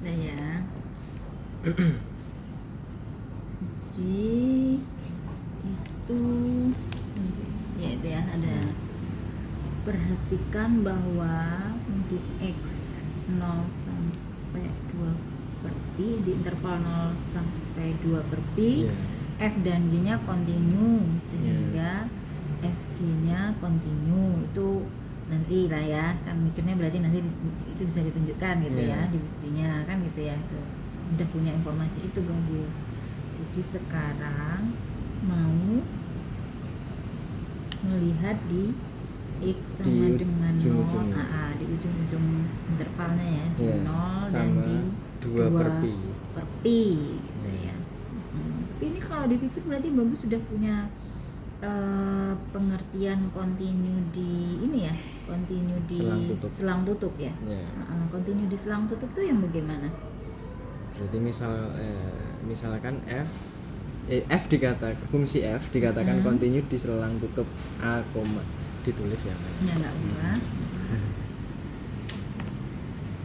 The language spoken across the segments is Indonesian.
Nah ya. Jadi itu ya itu ya ada perhatikan bahwa untuk X 0 sampai 2 per pi di interval 0 sampai 2 per pi F dan G nya kontinu sehingga FG-nya kontinu. Itu nanti lah ya, kan mikirnya berarti nanti itu bisa ditunjukkan gitu ya di buktinya kan gitu ya. Itu udah punya informasi itu bagus. Jadi sekarang mau melihat di X sama dengan 0 di ujung-ujung intervalnya ya, di 0 dan di 2 per pi gitu ya. Tapi ini kalau di fixed berarti bagus sudah punya pengertian kontinu di ini ya, kontinu di selang tutup ya. Kontinu di selang tutup tuh yang bagaimana? Berarti misalkan F dikatakan fungsi F dikatakan kontinu di selang tutup A, ditulis ya. Ya enggak apa.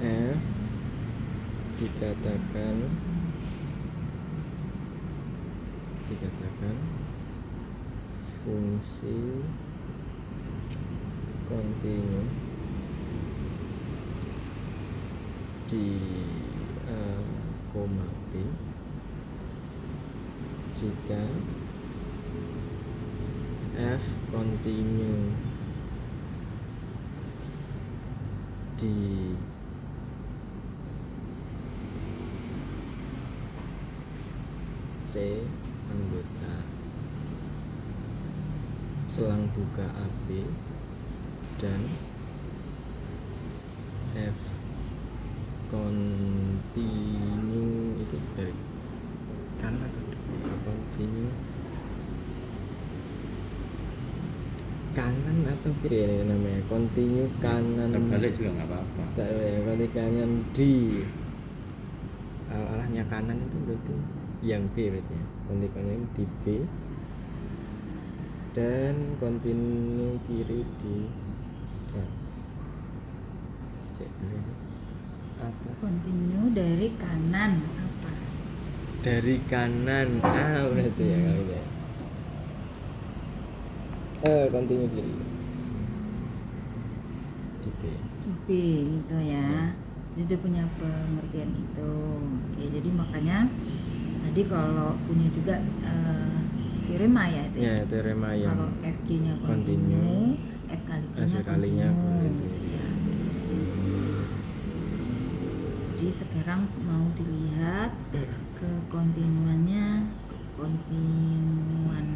F dikatakan fungsi kontinu di A, B jika F kontinu di C anggota selang buka AB dan F kontinu itu dari kanan atau kontinu kanan atau kiri ya namanya, kontinu kanan terbalik juga nggak apa-apa. Kontinu kanan di arahnya kanan itu berarti yang B berarti ya, kontinu di B dan kontinu kiri di cek dulu atas. Kontinu dari kanan apa? Dari kanan berarti ya kalau gitu ya. Kontinu kiri di B. Di B gitu ya. Jadi udah punya pengertian itu. Oke, jadi makanya tadi kalau punya juga teorema ya itu ya. Teorema yang kalau FG-nya kontinu, F kalinya kontinu gitu ya. Jadi sekarang mau dilihat kekontinuannya, kontinuan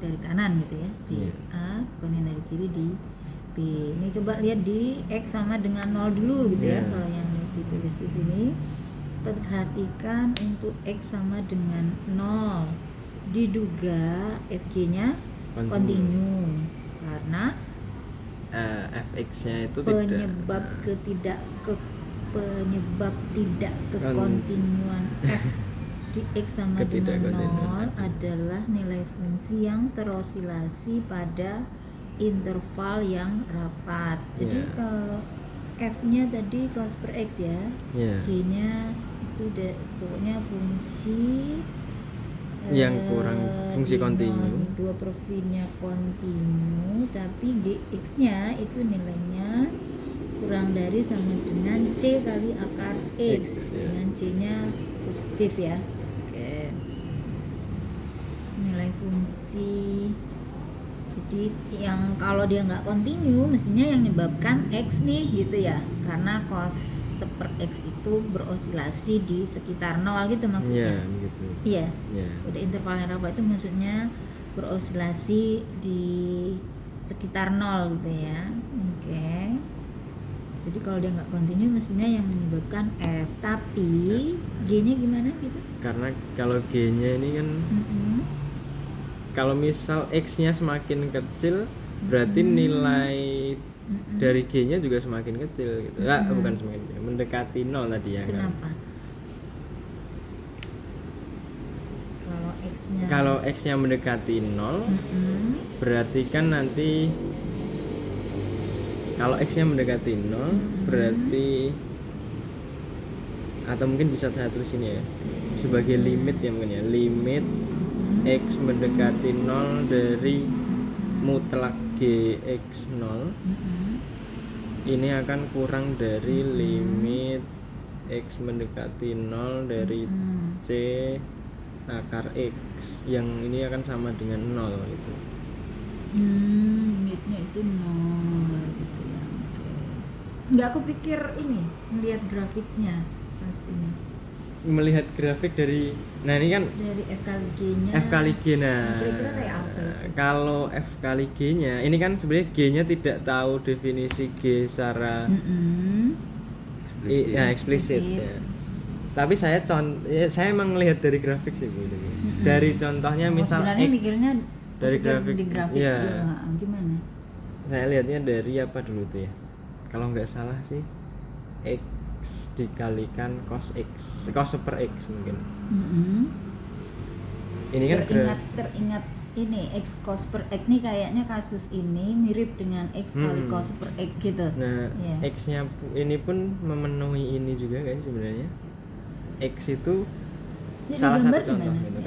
dari kanan gitu ya, di A, kontinu dari kiri di B. Ini coba lihat di X sama dengan 0 dulu gitu ya. Kalau yang ditulis di sini, perhatikan untuk X sama dengan 0 diduga FG-nya kontinu karena fx-nya itu penyebab tidak kekontinuan F di X sama dengan 0 adalah nilai fungsi yang terosilasi pada interval yang rapat. Jadi kalau F-nya tadi cos per X ya, G-nya itu pokoknya fungsi yang kurang fungsi kontinu. 2 per V-nya kontinu, tapi Gx-nya itu nilainya kurang dari sama dengan C kali akar X, dengan C-nya positif ya. Oke. Nilai fungsi. Jadi yang kalau dia nggak kontinu, mestinya yang menyebabkan X nih gitu ya, karena cos per X itu berosilasi di sekitar 0 gitu maksudnya. Gitu. Iya. Udah interval yang rapat itu maksudnya berosilasi di sekitar 0 gitu ya. Oke. Jadi kalau dia nggak kontinu mestinya yang menyebabkan F. Tapi G-nya gimana gitu? Karena kalau G-nya ini kan kalau misal X-nya semakin kecil berarti nilai dari G-nya juga semakin kecil gitu. Bukan semakin kecil, mendekati 0 tadi ya. Kenapa? Kan? Kalau X-nya mendekati 0 berarti kan nanti kalau X-nya mendekati 0 berarti atau mungkin bisa saya tulis ini ya sebagai limit ya mungkin ya, limit x mendekati 0 dari mutlak gx0 ini akan kurang dari limit x mendekati 0 dari c akar x yang ini akan sama dengan 0 gitu. Limitnya itu 0 gitu ya. Oke. Nggak aku pikir ini melihat grafiknya pas ini. Melihat grafik dari nah ini kan Dari F kali G-nya. F kali G nah. Kira-kira kayak apa itu? Kalau F kali G-nya ini kan sebenarnya G-nya tidak tahu definisi G secara eksplisit ya. Tapi saya emang melihat dari grafik sih Bu. Dari contohnya misal sebenarnya X, mikirnya dari grafik, di grafik ya. dulu, gimana? Saya lihatnya dari apa dulu tuh ya? Kalau nggak salah sih X dikalikan cos X, cos per X mungkin. Ini kan teringat ini X cos per X nih kayaknya kasus ini mirip dengan X kali cos per X gitu. Nah, yeah. X-nya ini pun memenuhi ini juga kan sebenarnya. X itu ya, salah satu contoh gimana? gitu.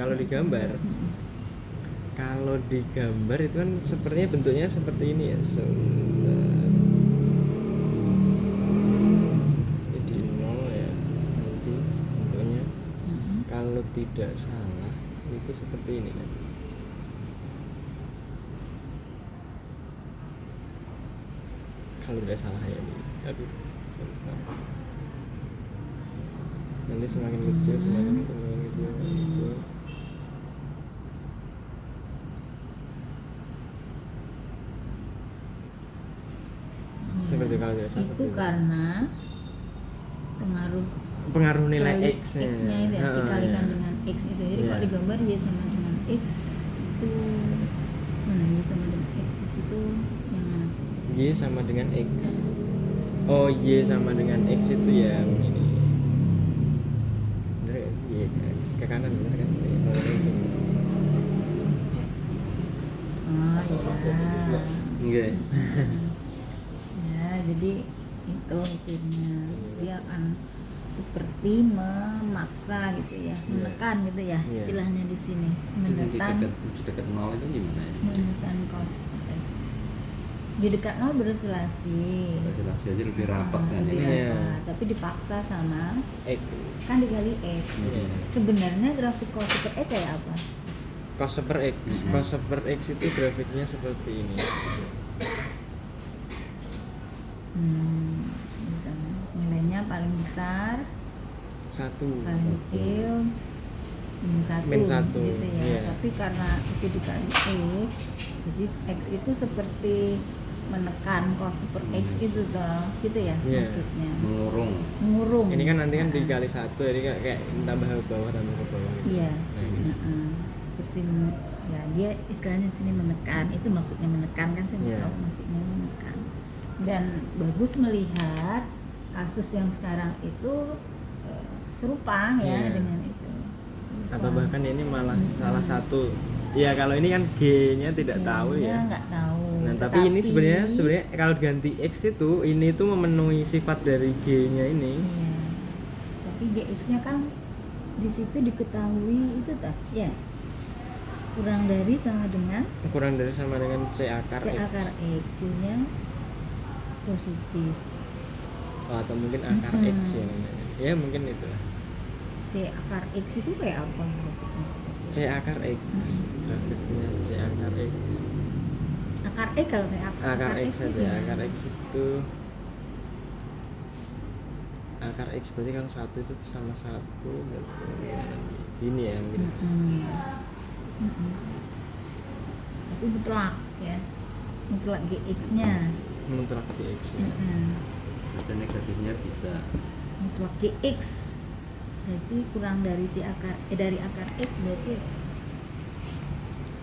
Kalau digambar itu kan sepertinya bentuknya seperti ini ya. Jadi 0 ya nanti bentuknya. Kalau tidak salah itu seperti ini kan. Kalau tidak salah ya ini. Aduh. Nanti semakin kecil seperti kalau tidak salah itu karena pengaruh nilai X-nya itu ya, dikalikan dengan X itu. Jadi kalau digambar Y sama dengan X itu mana Y sama dengan X di situ yang mana? Y sama dengan X. Oh, Y sama dengan X itu yang ini. Bener ya? Y ke kanan bener kan? Oh iya. Enggak. Ya, jadi itu akhirnya dia akan seperti memaksa gitu ya, menekan gitu ya, istilahnya di sini, menekan di dekat 0 itu gimana ya? menekan cos. Di dekat 0 beroscilasi aja lebih rapat kan lebih ini. rapat, tapi dipaksa sama X kan dikali X. Sebenarnya grafik cos per X kayak apa? Cos per X. Cos per X itu grafiknya seperti ini. Nilainya paling besar, satu, paling kecil, min satu gitu ya. Yeah. Tapi karena itu dikali X, jadi X itu seperti menekan cos per X itu toh, gitu ya maksudnya. Mengurung. Ini kan nanti kan dikali satu, jadi kayak tambah ke bawah gitu. Iya. Seperti ya dia istilahnya di sini menekan, itu maksudnya menekan kan, saya tahu maksudnya menekan. Dan bagus melihat kasus yang sekarang itu serupa ya dengan itu. Atau bahkan ini malah salah satu. Ya kalau ini kan G-nya tidak tahu ya. Nggak tahu. Nah tapi ini sebenarnya kalau ganti X itu ini tuh memenuhi sifat dari G-nya ini. Iya. Tapi GX-nya kan di situ diketahui itu tak? Ya. Kurang dari sama dengan C akar X. C akar X, C-nya positif. Oh, atau mungkin akar X ya namanya. Ya mungkin itu lah. C akar X itu kayak apa? C akar X. Grafiknya C akar X. Akar X kalau kayak akar X saja. Akar X itu akar X berarti kalau satu itu sama satu gini ya mungkin. Itu mutlak ya, mutlak GX-nya. Mutlak GX ya. Berarti negatifnya bisa mutlak GX berarti kurang dari dari akar X berarti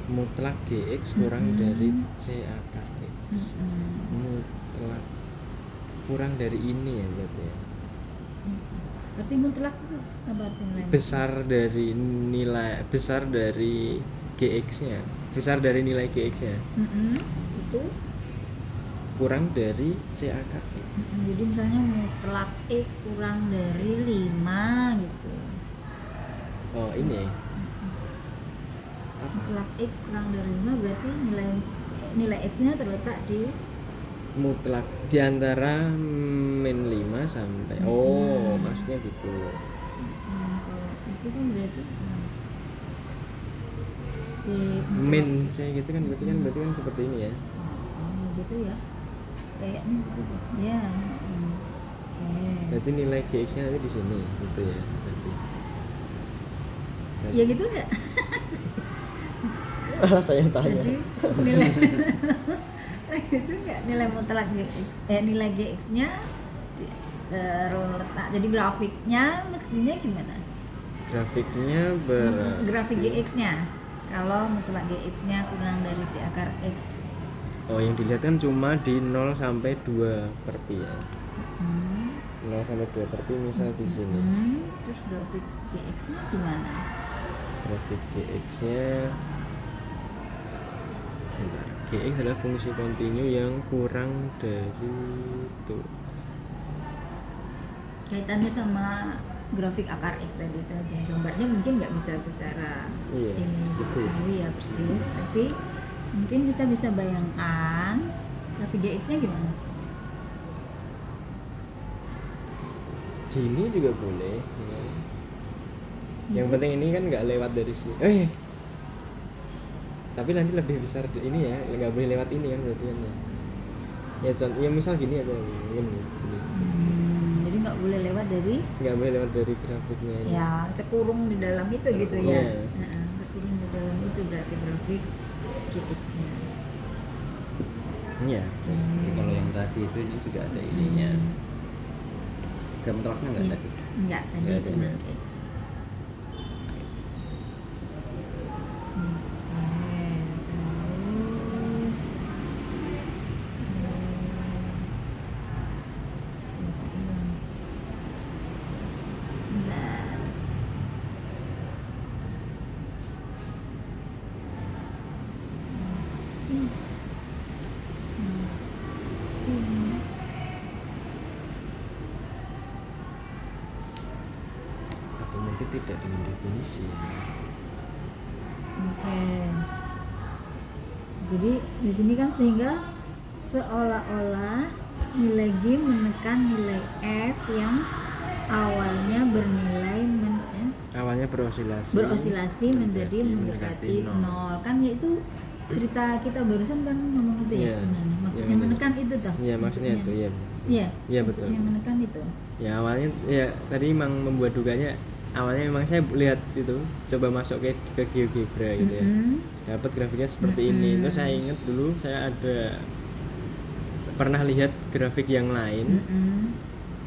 mutlak GX kurang dari C akar X. Mutlak kurang dari ini ya berarti ya. Berarti mutlak itu apa artinya? Besar dari GX-nya. Besar dari nilai GX-nya. Itu kurang dari CAKX. Jadi misalnya mutlak X kurang dari 5 gitu. Oh ini apa? Mutlak X kurang dari 5 berarti nilai X-nya terletak di Mutlak di antara min 5 sampai maksudnya gitu. kalau itu kan berarti C Min saya gitu kan berarti kan seperti ini ya. gitu ya kayaknya gitu. Ya. Berarti nilai GX-nya nanti di sini gitu ya. Berarti. Ya gitu nggak? Saya tanya. Jadi nilai itu nggak nilai mutlak GX nilai GX-nya terletak jadi grafiknya mestinya gimana? Grafiknya Grafik GX-nya kalau mutlak GX-nya kurang dari C akar X. Oh, yang dilihat kan cuma di 0 sampai 2 per pi ya. 0 sampai 2 per pi misal di sini. Terus grafik GX-nya gimana? Grafik GX-nya sebentar. GX adalah fungsi kontinu yang kurang dari itu. Kaitannya sama grafik akar X tadi itu aja. Gambarnya mungkin nggak bisa secara ini persis. ya persis, tapi mungkin kita bisa bayangkan grafik GX-nya gimana? Gini juga boleh ya. Yang penting ini kan nggak lewat dari sini. Tapi nanti lebih besar ini ya, nggak boleh lewat ini kan berarti kan ya. Ya misal gini aja gini. Jadi nggak boleh lewat dari grafiknya ini. ya terkurung di dalam itu gitu ya. Iya. Terkurung di dalam itu berarti grafik GX-nya. Iya. Kalau yang tadi itu ini sudah ada ininya. Gambarnya nggak tadi? Enggak, tadi Nggak cuma ada. X. Atau mungkin tidak dengan definisi. Oke. Jadi di sini kan sehingga seolah-olah nilai G menekan nilai F yang awalnya Awalnya berosilasi menjadi mendekati 0. Kan yaitu cerita kita barusan kan ngomong itu ya sebenarnya. Maksudnya menekan itu toh. Iya, maksudnya itu ya. Iya, betul. Yang menekan itu. Ya awalnya ya tadi memang membuat duganya awalnya memang saya lihat itu coba masuk ke GeoGebra gitu ya. Dapat grafiknya seperti ini. Terus saya ingat dulu saya ada pernah lihat grafik yang lain.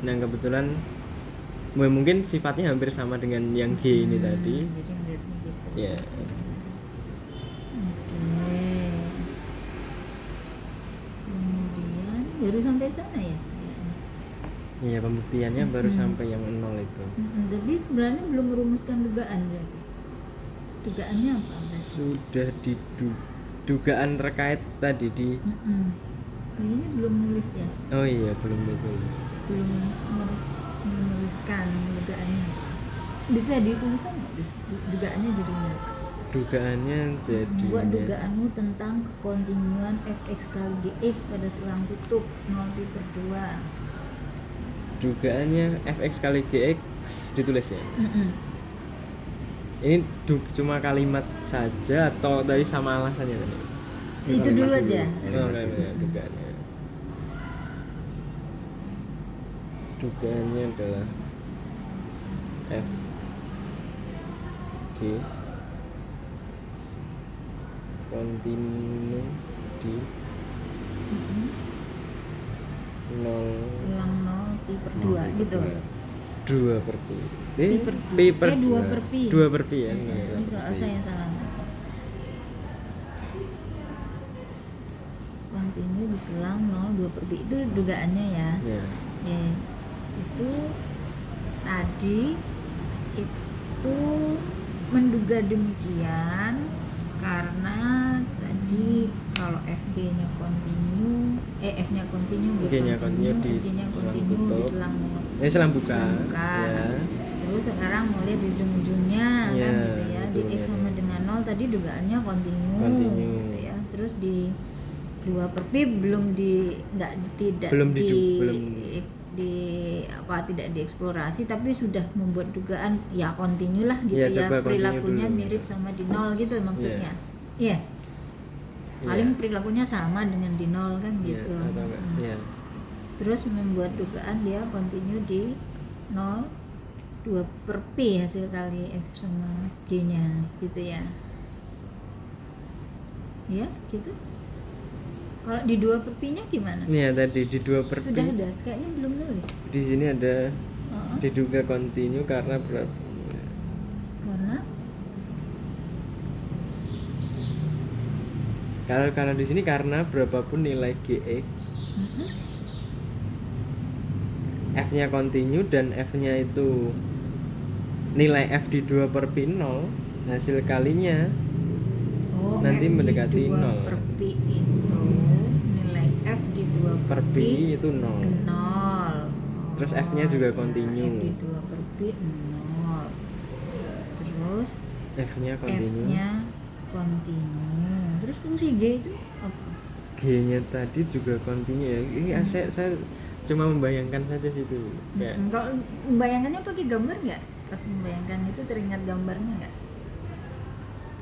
Nah, kebetulan mungkin sifatnya hampir sama dengan yang G ini tadi. Jadi ngeliatnya gitu. Ya. Oke. Kemudian baru sampai sana ya? Iya, pembuktiannya baru sampai yang 0 itu. Tapi sebenarnya belum merumuskan dugaan berarti. Dugaannya apa berarti? Sudah dugaan terkait tadi di Kayaknya belum nulis ya? Oh iya, belum ditulis. Belum menuliskan dugaannya. Bisa dituliskan nggak? Dugaannya jadi apa? Dugaannya jadi Buat dugaanmu tentang kekontinuan fx kali gx pada selang tutup 0/2. Dugaannya fx kali gx ditulis ya. Ini cuma kalimat saja atau tadi sama alasannya tadi? Itu dulu aja. Dugaannya. Dugaannya adalah f g kontinu di 0 Selang 0 pi/2 gitu. 2 per pi. Pi per 2 per pi. 2 per pi ya. Ini soal saya salah. Kontinu diselang 0 2 per pi itu dugaannya ya. Ya. Itu tadi itu menduga demikian karena tadi Jadi kalau FG-nya continue, F-nya continue, G-nya continue di G-nya selang continue di tutup. selang Selang buka. selang buka. Ya. Terus sekarang mau lihat di ujung-ujungnya Iya, kan gitu ya. Di betul, X sama dengan 0 tadi dugaannya continue, Continue. gitu ya. Terus di 2/P belum tidak Belum tidak dieksplorasi, tapi sudah membuat dugaan ya continue lah gitu Iya, ya. coba continue Perilakunya dulu. mirip sama di 0 gitu maksudnya. Iya. Paling perilakunya sama dengan di 0 kan Iya, gitu. atau enggak? Iya. Terus membuat dugaan dia continue di 0 2/P hasil kali F sama G-nya gitu ya. Ya, gitu. Kalau di 2/P-nya gimana? Iya, tadi di 2/P. Sudah ada, kayaknya belum nulis. Di sini ada Oh, diduga continue karena kalau di sini karena berapapun nilai GX, F-nya continue dan F-nya itu nilai F di 2/P 0, hasil kalinya nanti F mendekati di 0. 2/P itu nilai F di 2/P per P itu 0. 0. Terus F-nya juga Ya, continue. F di 2/P 0. Terus F-nya continue. F-nya continue. Terus fungsi G itu apa? G-nya tadi juga continue ya. Ini saya cuma membayangkan saja situ. Kayak Kalau membayangkannya pakai gambar nggak? Pas membayangkan itu teringat gambarnya nggak?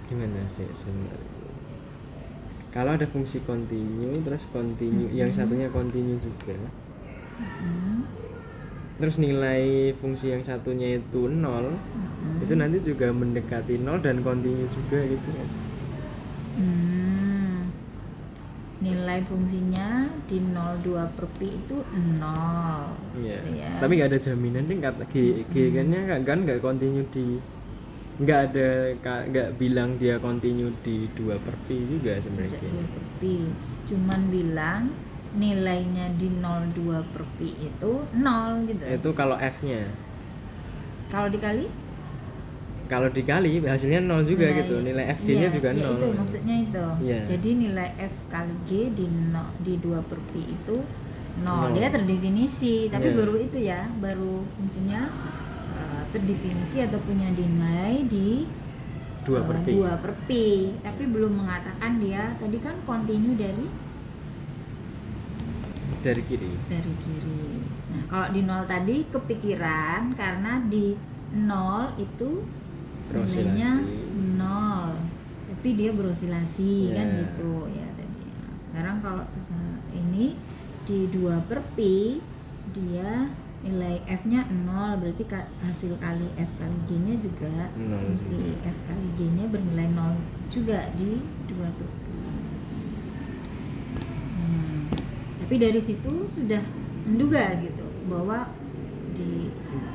gimana sih sebenarnya? Kalau ada fungsi continue, terus continue, yang satunya continue juga. Terus nilai fungsi yang satunya itu 0, itu nanti juga mendekati 0 dan continue juga gitu kan. Nilai fungsinya di 0,2/P itu 0. Iya. Gitu ya. Tapi nggak ada jaminan nih kata G-nya kan nggak continue di, nggak bilang dia continue di 2/P juga sebenarnya. Tidak 2/P. Cuman bilang nilainya di 0,2/P itu 0 gitu. Itu kalau F-nya. Kalau dikali Hasilnya 0 juga gitu. Nilai FG-nya juga 0. Iya, itu maksudnya itu. Iya. Jadi nilai F kali G di 2/P itu 0. 0. Dia terdefinisi, tapi Iya. baru itu ya, baru fungsinya terdefinisi atau punya nilai di 2/P. 2/P. Tapi belum mengatakan dia tadi kan continue dari kiri. Nah, kalau di 0 tadi kepikiran karena di 0 itu nilainya 0. Tapi dia berosilasi kan Yeah. gitu ya tadi. Sekarang kalau ini di 2/P dia nilai F-nya 0, berarti hasil kali F kali G-nya juga 0 fungsi F kali G-nya bernilai 0 juga di 2/P. Tapi dari situ sudah menduga gitu bahwa di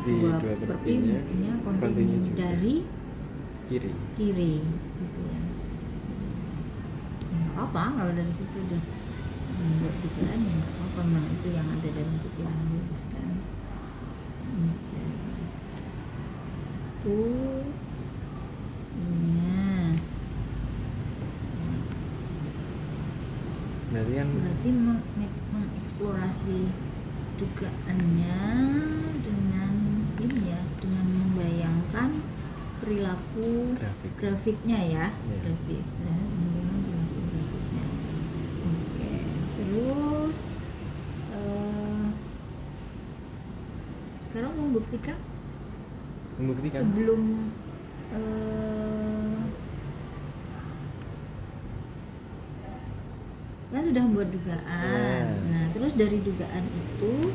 2/P mestinya continue dari kiri gitu ya. Nggak apa kalau dari situ udah membuat pikiran ya nggak apa-apa, memang itu yang ada dalam pikiran logis kan. Tuh ininya berarti mengeksplorasi dugaannya dengan ini ya, dengan membayangkan perilaku grafiknya ya. Grafik grafiknya. Oke. Terus sekarang membuktikan sebelum kan sudah membuat dugaan. Nah, terus dari dugaan itu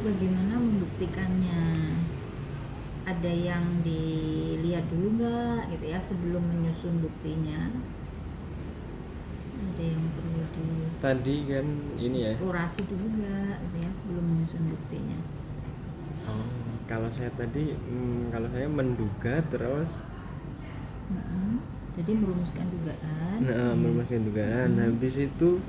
bagaimana membuktikannya? Ada yang dilihat dulu nggak gitu ya sebelum menyusun buktinya? Ada yang perlu tadi kan ini ya, eksplorasi dulu nggak gitu ya sebelum menyusun buktinya? Kalau saya tadi kalau saya menduga terus jadi merumuskan dugaan. Merumuskan dugaan. Habis itu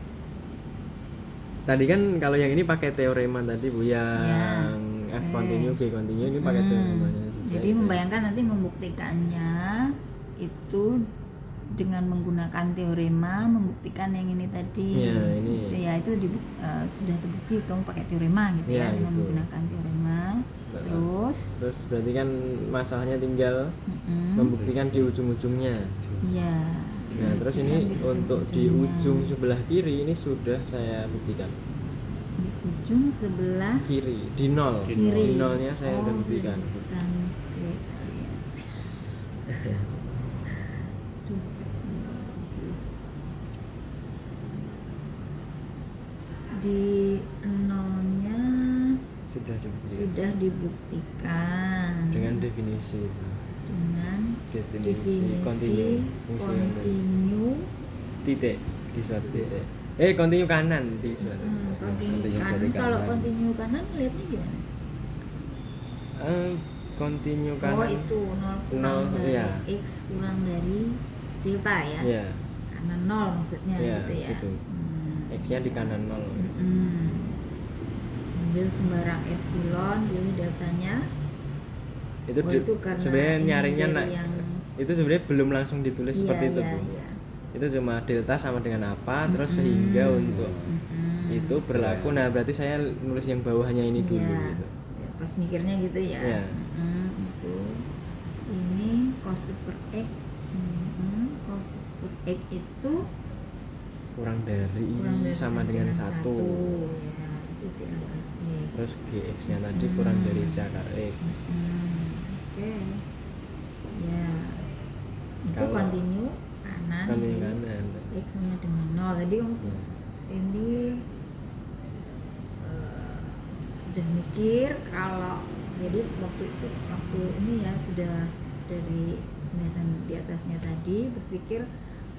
tadi kan kalau yang ini pakai teorema tadi Bu, yang F continue G continue, ini pakai teoremanya. Jadi membayangkan nanti membuktikannya itu dengan menggunakan teorema membuktikan yang ini tadi. Ya, ini. Ya itu sudah terbukti kamu pakai teorema gitu Ya, ya, dengan gitu. menggunakan teorema. Terus berarti kan masalahnya tinggal mm-mm. membuktikan di ujung-ujungnya. Ya. Nah, terus ini untuk di ujung sebelah kiri ini sudah saya buktikan. Di ujung sebelah Kiri, di nol. kiri. Di nolnya saya udah sudah buktikan. dibuktikan. Oke, kita lihat. Duh, bagus. Di nolnya sudah dibuktikan Dengan definisi itu. dengan Definisi continue continue titik di suatu titik. Continue kanan di suatu. continue Continue kanan. dari Kalau kanan. continue kanan lihatnya gimana? Continue Oh kanan. itu 0 kurang Nol, dari iya. x kurang dari delta ya, Ya, kanan 0 maksudnya ya, gitu ya. gitu. X-nya di kanan 0. Ambil sembarang epsilon, pilih deltanya. Itu, Oh, itu karena sebenarnya ini nyarinya dari yang itu sebenarnya belum langsung ditulis seperti itu, Bu. Iya. Itu cuma delta sama dengan apa, terus sehingga untuk itu berlaku. Nah, berarti saya nulis yang bawahnya ini dulu Iya. gitu. Ya, pas mikirnya gitu ya. Iya. Itu ini cos super x. Cos super x itu Kurang dari sama dengan 1. Ya, itu C angka X. Terus gx-nya tadi kurang dari c akar x. Oke. Ya. Itu Kalau continue kanan. Continue di kanan. X sama dengan 0. Tadi Ya. ini sudah mikir kalau jadi waktu ini ya sudah dari penjelasan di atasnya tadi berpikir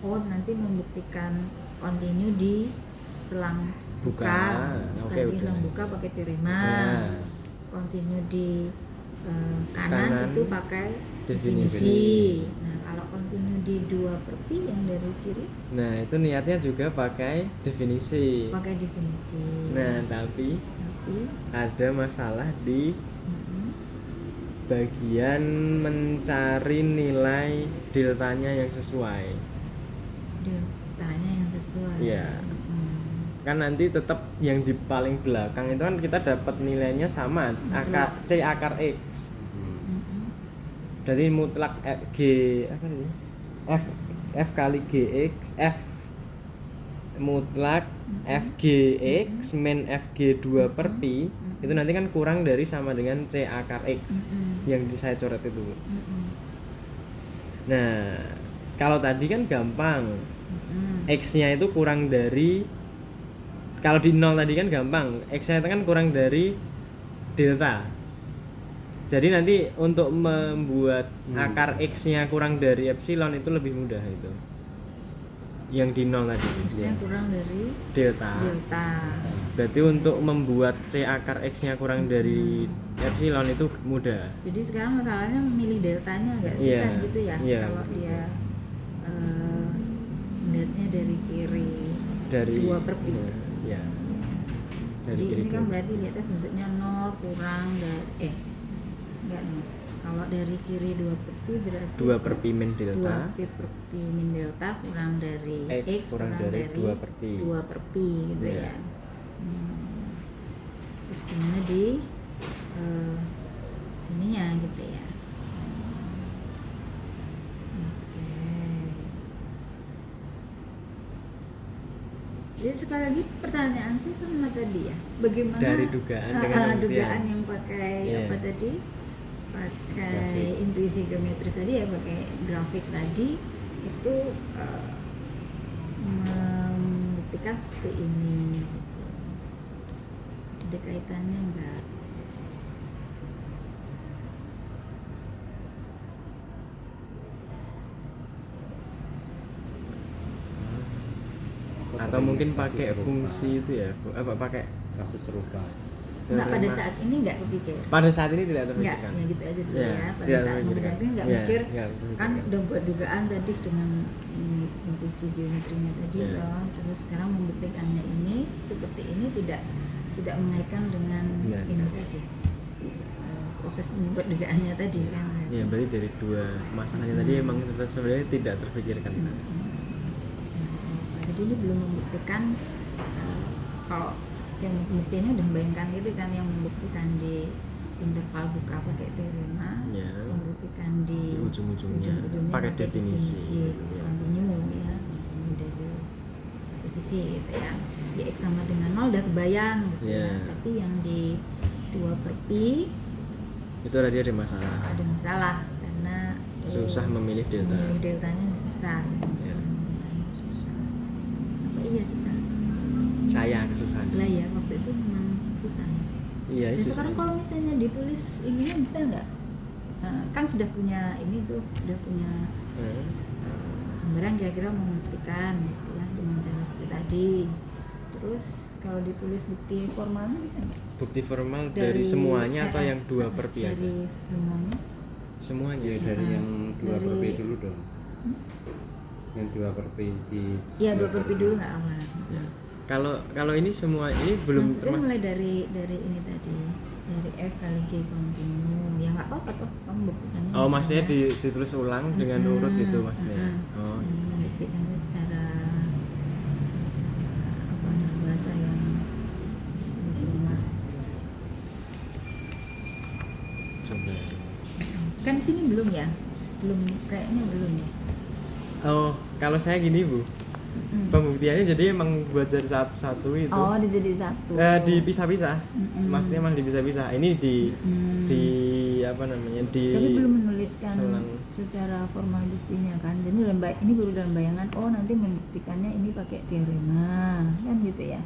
nanti membuktikan continue di selang buka, Oke, bukan di udah. selang buka pakai teorema. Ya. Continue di kanan itu pakai Definisi. Nah kalau continue di 2/pi yang dari kiri Nah, itu niatnya juga pakai definisi. pakai definisi. Nah, tapi ada masalah di bagian mencari nilai deltanya yang sesuai. Deltanya yang sesuai. Iya. Kan nanti tetap yang di paling belakang itu kan kita dapat nilainya sama C akar X. Jadi mutlak G apa ini? F kali GX F mutlak FGX min FG 2/pi itu nanti kan kurang dari sama dengan C akar X yang saya coret itu. Nah, kalau tadi kan gampang. X-nya itu kurang dari, kalau di 0 tadi kan gampang, X-nya itu kan kurang dari delta. Jadi nanti untuk membuat akar X-nya kurang dari epsilon itu lebih mudah itu. Yang di 0 tadi. X-nya kurang dari Delta. Berarti untuk membuat C akar X-nya kurang dari epsilon itu mudah. Jadi sekarang masalahnya memilih deltanya agak susah Iya, gitu ya. iya. Kalau dia melihatnya dari kiri Dari 2/pi. Ya. Dari Jadi kiri ini kan dua. berarti di atas bentuknya 0 kurang dari enggak nih. Kalau dari kiri 2/pi berarti 2/pi min delta. 2/pi min delta kurang dari X kurang dari 2/pi. 2/pi gitu Iya. ya. Terus gimana di sininya gitu ya. Oke. Jadi sekali lagi pertanyaan saya sama tadi ya, bagaimana Dari dugaan dengan pembuktian. dugaan yang pakai Iya. apa tadi? Pakai Grafik. intuisi geometris tadi ya, pakai grafik tadi itu membuktikan seperti ini. Ada kaitannya enggak? Atau mungkin Kasus pakai serupa. fungsi itu ya, apa pakai kasus serupa. Enggak, pada teorema. saat ini enggak kepikir. Pada saat ini tidak Enggak, terpikirkan. ya gitu aja dulu Iya, ya. Pada tidak saat terpikirkan. membuktikan enggak Iya, mikir, enggak terpikirkan. kan udah buat dugaan tadi dengan intuisi geometrinya tadi Iya. loh. Terus sekarang membuktikannya ini seperti ini tidak mengaitkan dengan Iya. ini tadi proses membuat dugaannya tadi kan. Ya berarti dari dua masalahnya tadi emang sebenarnya tidak terpikirkan. Jadi ini belum membuktikan kalau yang pembuktiannya udah membayangkan gitu kan, yang membuktikan di interval buka pakai teorema, Ya. membuktikan di ujung-ujungnya pakai definisi ya. kontinu ya, dari satu sisi gitu ya. Di X sama dengan 0 udah kebayang gitu Ya. ya. Tapi yang di 2/P Itu tadi ada masalah. ada masalah karena Susah memilih delta. memilih deltanya susah. Ya. Susah. Apa iya susah? Saya kesusahan. Lah ya waktu itu memang susah. Iya, Nah, susah. sekarang kalau misalnya ditulis ininya bisa nggak? Kan sudah punya ini tuh, sudah punya gambaran kira-kira membuktikan gitu ya dengan cara seperti tadi. Terus kalau ditulis bukti formalnya bisa nggak? Bukti formal dari semuanya atau yang 2/P aja? Dari semuanya. Semuanya. Ya dari yang 2/P Dari- dulu dong. Yang 2/P di. Iya 2/P dulu nggak awal. Ya. Kalau ini semua ini belum Maksudnya mulai dari ini tadi, dari F kali G kontinu. Ya nggak apa-apa toh, kamu buktikannya. Oh, maksudnya misalnya. ditulis ulang dengan urut gitu maksudnya. Oh. Membuktikannya secara apa namanya, bahasa yang berumah. Coba. Kan sini belum ya? Belum, kayaknya belum ya. Oh, kalau saya gini Bu, pembuktiannya jadi emang buat jadi satu-satu itu. Oh, dijadi satu. Dipisah-pisah. Maksudnya emang dipisah-pisah. Ini di apa namanya? Tapi belum menuliskan selang. secara formal buktinya kan. Jadi ini baru dalam bayangan. Oh, nanti membuktikannya ini pakai teorema, kan gitu ya.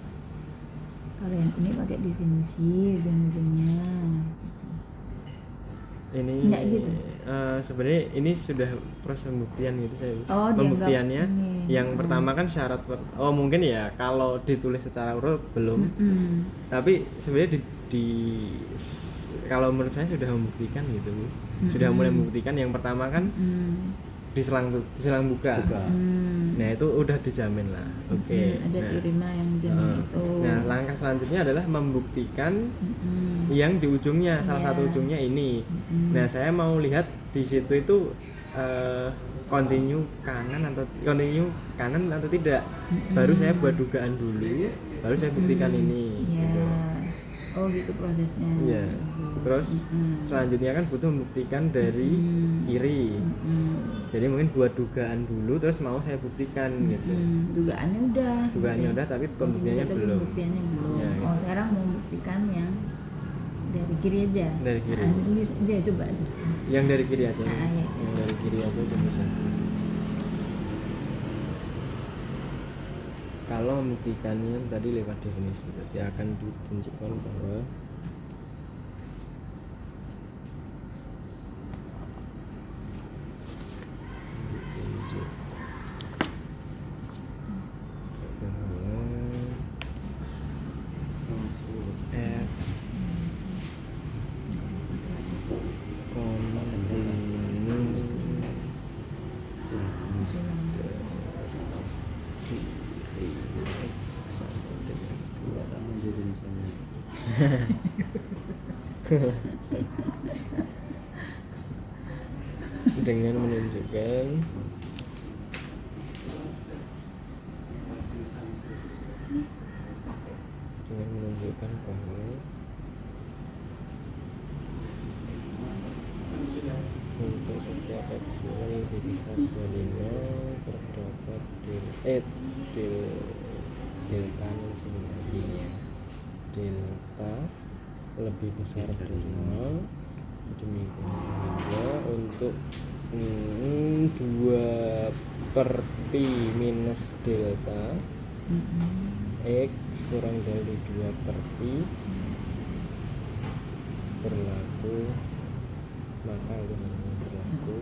Kalau yang ini pakai definisi ujung-ujungnya. Ini Enggak gitu? Sebenarnya ini sudah proses pembuktian gitu saya. Oh, Pembuktiannya dianggap ini. yang pertama kan syarat oh mungkin ya kalau ditulis secara urut belum. Tapi sebenarnya kalau menurut saya sudah membuktikan gitu Bu. Sudah mulai membuktikan yang pertama kan diselang buka. Nah, itu udah dijamin lah. Oke. Ada teorema yang jamin itu. Nah, langkah selanjutnya adalah membuktikan yang di ujungnya, salah Iya. satu ujungnya ini. Nah, saya mau lihat di situ itu continue kanan atau tidak. Baru saya buat dugaan dulu, baru saya buktikan ini. Iya. Gitu. Oh, gitu prosesnya. Iya. Terus selanjutnya kan butuh membuktikan dari kiri. Jadi mungkin buat dugaan dulu, terus mau saya buktikan gitu. Dugaannya udah. Dugaannya udah, tapi pembuktiannya Tapi belum. pembuktiannya belum. Ya, Oh, sekarang mau membuktikan yang dari kiri aja. Dari kiri. Dia coba aja sekarang. Yang dari kiri aja. Iya. Yang dari kiri aja coba saya. Kalau membuktikannya tadi lewat definisi, berarti akan ditunjukkan bahwa F dengan menunjukkan bahwa untuk setiap epsilon lebih besar dari 0 terdapat delta sebenarnya delta lebih besar dari 0 demikian sehingga untuk 2/P minus delta X kurang dari 2/P berlaku, maka itu namanya berlaku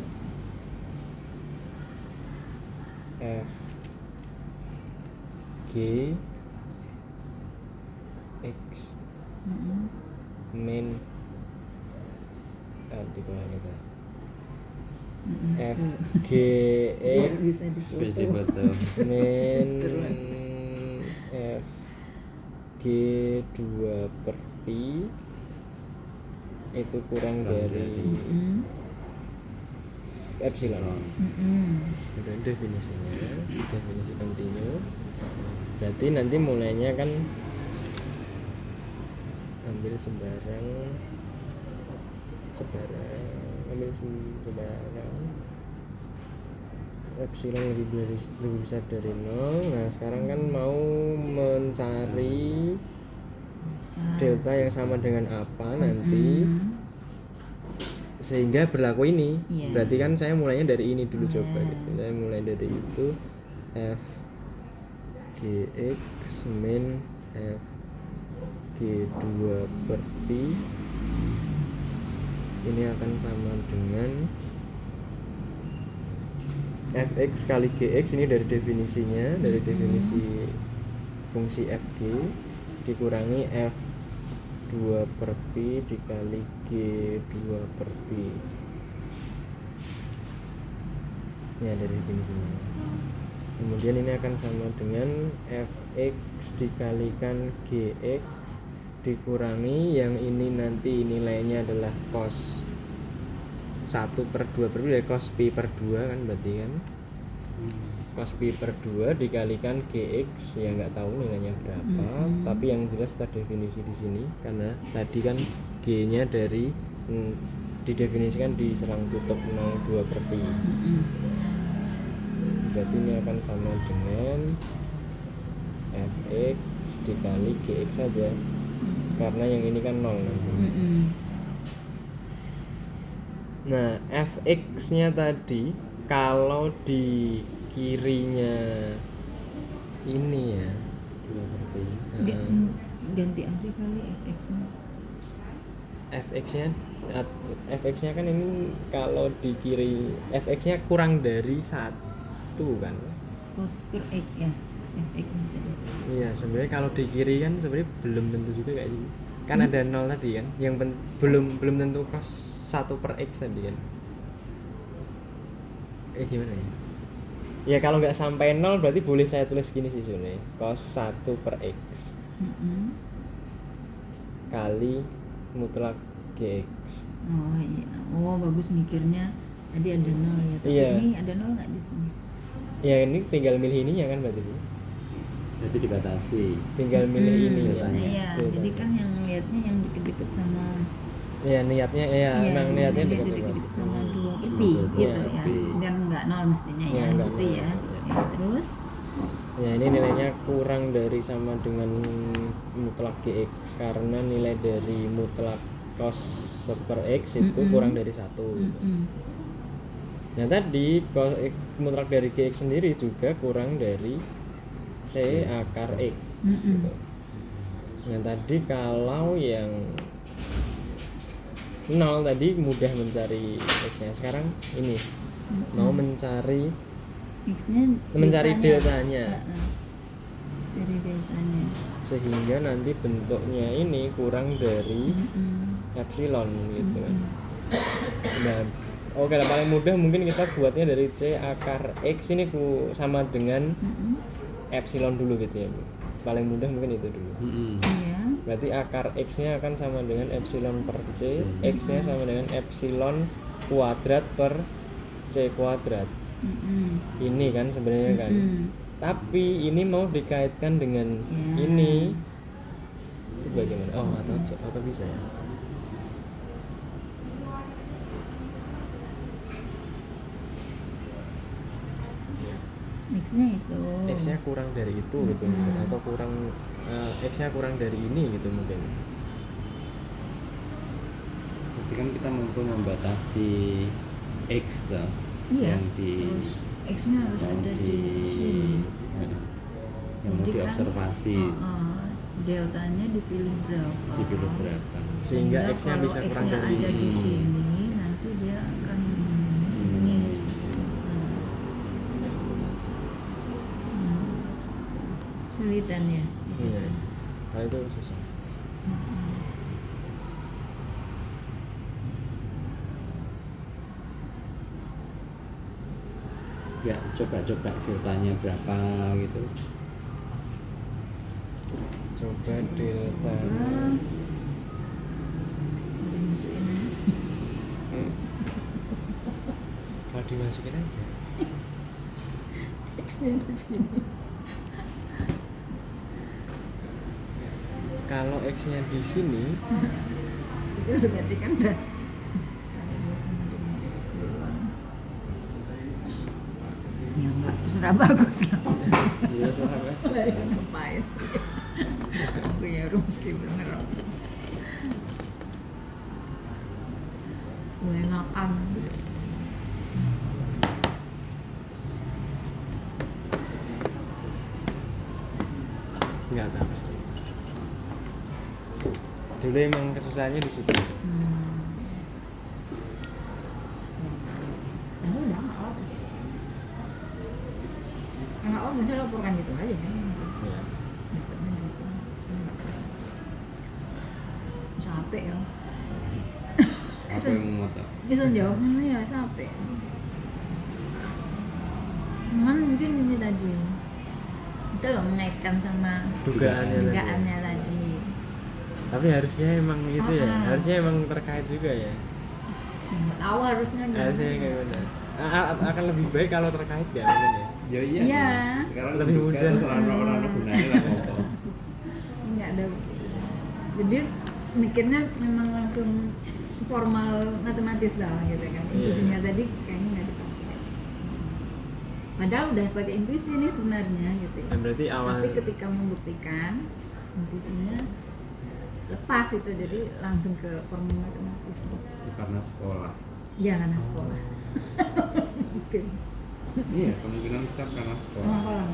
F G X min di bawahnya saya F G X Bisa difoto. Beda foto. min F G 2/P itu kurang dari epsilon. Itu definisinya, definisi kontinu. Berarti nanti mulainya kan ambil sembarang epsilon lebih besar dari 0. Nah sekarang kan mau mencari delta yang sama dengan apa nanti sehingga berlaku ini. Berarti kan saya mulainya dari ini dulu coba gitu. Saya mulai dari itu f gx min f g2 per pi ini akan sama dengan fx kali gx, ini dari definisinya, dari definisi fungsi fg dikurangi f2 per pi dikali g2 per pi. Ini ada definisinya. Kemudian ini akan sama dengan fx dikalikan gx dikurangi yang ini nanti nilainya adalah cos 1/2 per pi dari cos pi per 2 kan berarti kan cos pi per 2 dikalikan gx ya nggak tahu nilainya berapa, tapi yang jelas terdefinisi di sini karena tadi kan g nya dari didefinisikan di serang tutup 0,2 per pi. Berarti ini akan sama dengan fx dikali gx saja karena yang ini kan 0 nanti. Nah, fx-nya tadi kalau di kirinya ini ya, ganti aja kali fx-nya kan ini kalau di kiri fx-nya kurang dari 1 kan. Cos per x ya, fx tadi. Iya, sebenarnya kalau di kiri kan sebenarnya belum tentu juga kayak gitu. Kan ada 0 tadi kan, yang belum tentu cos 1/x tadi kan. Gimana ya? Ya kalau nggak sampai 0 berarti boleh saya tulis gini sih sebenarnya, cos 1/x kali mutlak gx. Oh iya, oh bagus mikirnya. Tadi ada 0 ya, tapi ini ada 0 nggak di sini? Ya ini tinggal milih ininya kan berarti. Jadi dibatasi. Tinggal milih ini ya. Iya, jadi kan yang lihatnya yang deket-deket sama. Ya niatnya ya, emang niatnya deket-deket sama 2 per pi gitu ya. Dan nggak 0 mestinya ya, gitu ya. Terus? Ya ini nilainya kurang dari sama dengan mutlak gx karena nilai dari mutlak cos 1/x itu kurang dari 1 gitu. Nah tadi mutlak dari gx sendiri juga kurang dari c akar x gitu. Nah tadi kalau yang 0 tadi mudah mencari x-nya. Sekarang ini mau mencari x-nya, mencari deltanya. Cari deltanya. Sehingga nanti bentuknya ini kurang dari epsilon gitu kan. Nah, oke lah, paling mudah mungkin kita buatnya dari c akar x ini sama dengan epsilon dulu gitu ya. Paling mudah mungkin itu dulu. Iya. Berarti akar x-nya akan sama dengan epsilon per c, x-nya sama dengan epsilon kuadrat per c kuadrat. Ini kan sebenarnya kan. Tapi ini mau dikaitkan dengan ini. Itu bagaimana? Oh, atau bisa ya? X-nya itu. X-nya kurang dari itu gitu atau kurang X-nya kurang dari ini gitu mungkin. Berarti kan kita mampu membatasi X toh. Iya. Yang di X-nya harus ada di sini. Yang mau diobservasi. Deltanya dipilih berapa? Sehingga X-nya bisa kurang X-nya dari ada di sini, nanti dia akan ini. Sulitan ya. Iya. Nah itu susah. Ya coba deltanya berapa gitu. Coba deltanya. Masukin dimasukin aja. X-nya di sini. Kalau X-nya di sini, Itu udah berarti kan udah. Ya enggak, terserah bagus lah. iya salah. Lah, ya ngapain? Aku ya rumus mesti bener. Gue makan. Nggak tahu sih. Dulu emang kesusahannya di situ. Nah, udah nggak apa. Nggak apa, bisa laporkan gitu aja kan. Ya. Dapatnya gitu. Capek ya. Apa yang memotong? Bisa jawab mana ya capek. Cuman mungkin ini tadi itu loh mengaitkan sama dugaannya tadi. Tapi harusnya emang itu ya, Ah. harusnya emang terkait juga ya. Nggak tahu harusnya gimana. Harusnya kayak mana? Akan lebih baik kalau terkait ya mungkin ya. Ya iya. Iya. Sekarang Lebih juga mudah. terus orang-orang gunanya lah foto. Nggak ada. Jadi mikirnya memang langsung formal matematis dah gitu kan. Iya. Intuisinya tadi kayaknya nggak dipakai. Padahal udah pakai intuisi nih sebenarnya gitu. Dan berarti awal Tapi ketika membuktikan intuisinya lepas itu, jadi langsung ke formula matematis. Itu karena sekolah. Iya karena sekolah. Oke. Iya, kemungkinan besar karena sekolah. Sekolah.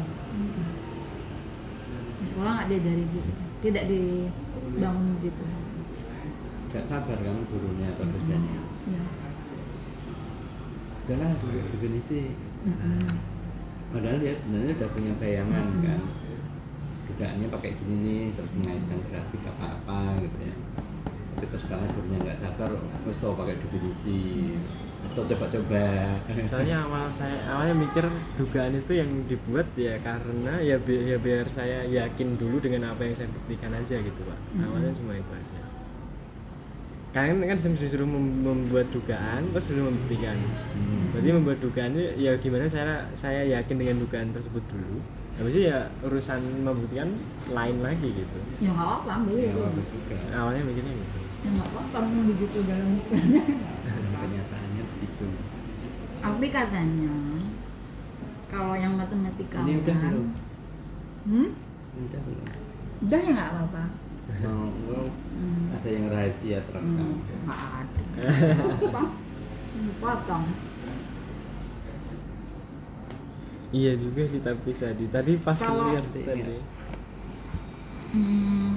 Di sekolah nggak diajari gitu, tidak dibangun gitu. Gak sabar kan gurunya atau dosennya. Ya. Udahlah, definisi. Mm-mm. Padahal dia sebenarnya udah punya bayangan kan. Dugaannya pakai gini nih, terus mengaitkan grafik apa-apa gitu ya. Tapi terus karena gurunya nggak sabar, terus tau pakai definisi, terus tau coba-coba. soalnya awalnya mikir dugaan itu yang dibuat ya karena ya biar saya yakin dulu dengan apa yang saya buktikan aja gitu Pak. Awalnya cuma itu aja. Kalian kan disuruh membuat dugaan terus disuruh membuktikan. Berarti membuat dugaan itu ya gimana saya yakin dengan dugaan tersebut dulu. Habis itu ya urusan membuktikan lain lagi gitu. Ya nggak apa-apa, Ya, begitu. apa juga. Awalnya mikirnya gitu. Ya nggak apa-apa, mau begitu dalam pikirannya. Kenyataannya begitu. Tapi katanya kalau yang matematika Ini udah belum? Udah belum? Udah ya nggak apa-apa. Mau ada yang rahasia terekam. Nggak ada. Apa? Potong. Iya juga sih tapi tadi pas Kalau- lihat tadi. Hmm.